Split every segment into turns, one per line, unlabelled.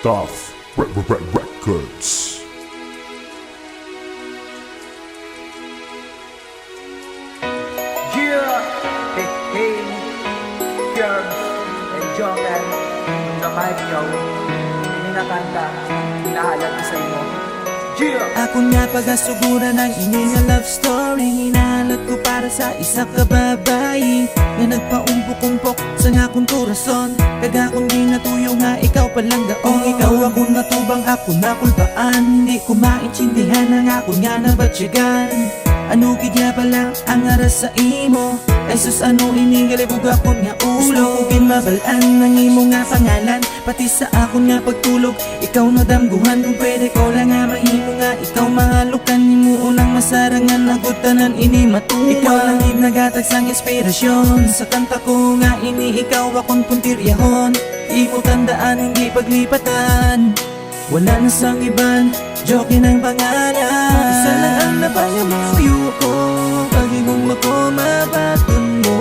Stuff Records.
Yeah, hey, hey, Curbs and Joker, sa mic yo, ininakanta, hinahalag ko sa imo. Yeah!
Ako nga pagasugura ng ining love story. Hinahalat ko para sa isa ka babae na nagpaumpok-umpok sa nga kong turason. Kaga kung di natuyo nga ikaw palang daon. Ikaw ako natubang, ako nakulbaan. Hindi ko maintindihan ang ako nga nabatsyagan. Ano gidya pala ang aras sa imo? Ay sus ano inigalibog ako nga ulo. Kugin mabalaan ng imo nga pangalan. Pati sa akon nga pagtulog ikaw na damguhan. Kung pwede ko lang nga mahimo nga ikaw mahalukan. Himuo lang masarangan nagutanan ini matuwa. Ikaw lang gid nagatag sang inspirasyon. Sa kanta ko nga ini ikaw akong puntiryahon. Imo tandaan hindi paglipatan. Wala na sang iban, joke ng pangalan. Isa lang ang napangamuyo ko. Pag-ibong ako mabaton mo.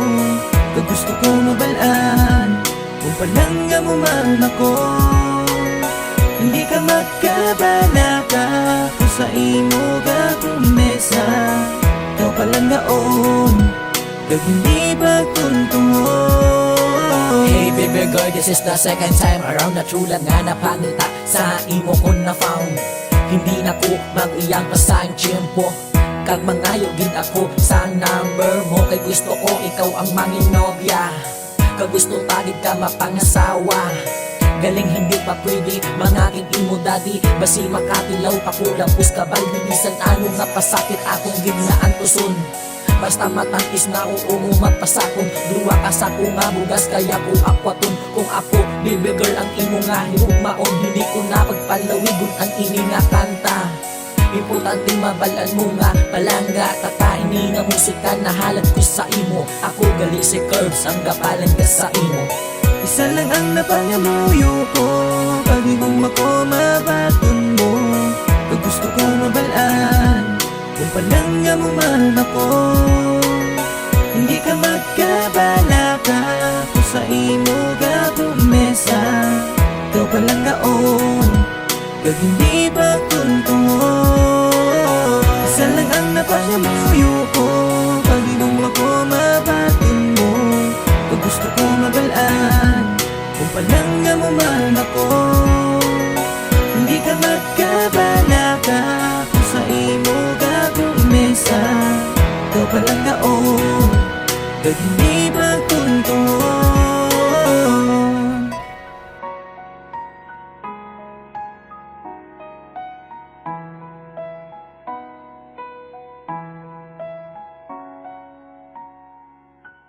Pag gusto ko mabalaan, kung palangga mo man ako. Hindi ka magkabala ka, kung sa imo ka kumesa. Ikaw palanggaon, kag hindi pagtuntungon.
Hey baby girl, this is the second time around na true lang nga napangita sa imo ko na found. Hindi na ko mag-iyang pa sa tiyempo. Kag mangayo gid ako sa number mo. Kay gusto ko ikaw ang manginobya. Kag gusto tagid ka mapangasawa. Galing hindi pa pwede mangaging imo daddy. Basi makatilaw pakulang puskabal. Bilisan ano nga pasakit akong ginaan tuson. Basta matangkis na uungo magpasakon. Duwa ka sa nga bugas kaya ko akwaton. Kung ako baby girl ang imo nga higugmaon. Hindi ko na pagpalawigon ang ini nga kanta. Importante mabalan mo nga palangga. Kakaini nga musika na halag ko sa imo. Ako gali si Curbs ang gapalan ka sa imo.
Isa lang ang napangamuyo ko. Pag-ibong ako mabaton mo. Pag gusto ko mabalaan, kung palangga mo man ako. Hindi ka magkabala ka, kung sa imo ka kumesa. Ikaw palanggaon, kag hindi pagtuntungon. Isa lang ang napangamuyo ko. Pag-ibong ako mabaton mo. Pag gusto ko mabalaan, kung palangga mo man ako. Hindi ka magkabala ka, kung sa imo ka kumesa. Ikaw palanggaon, kag hindi pagtuntungon.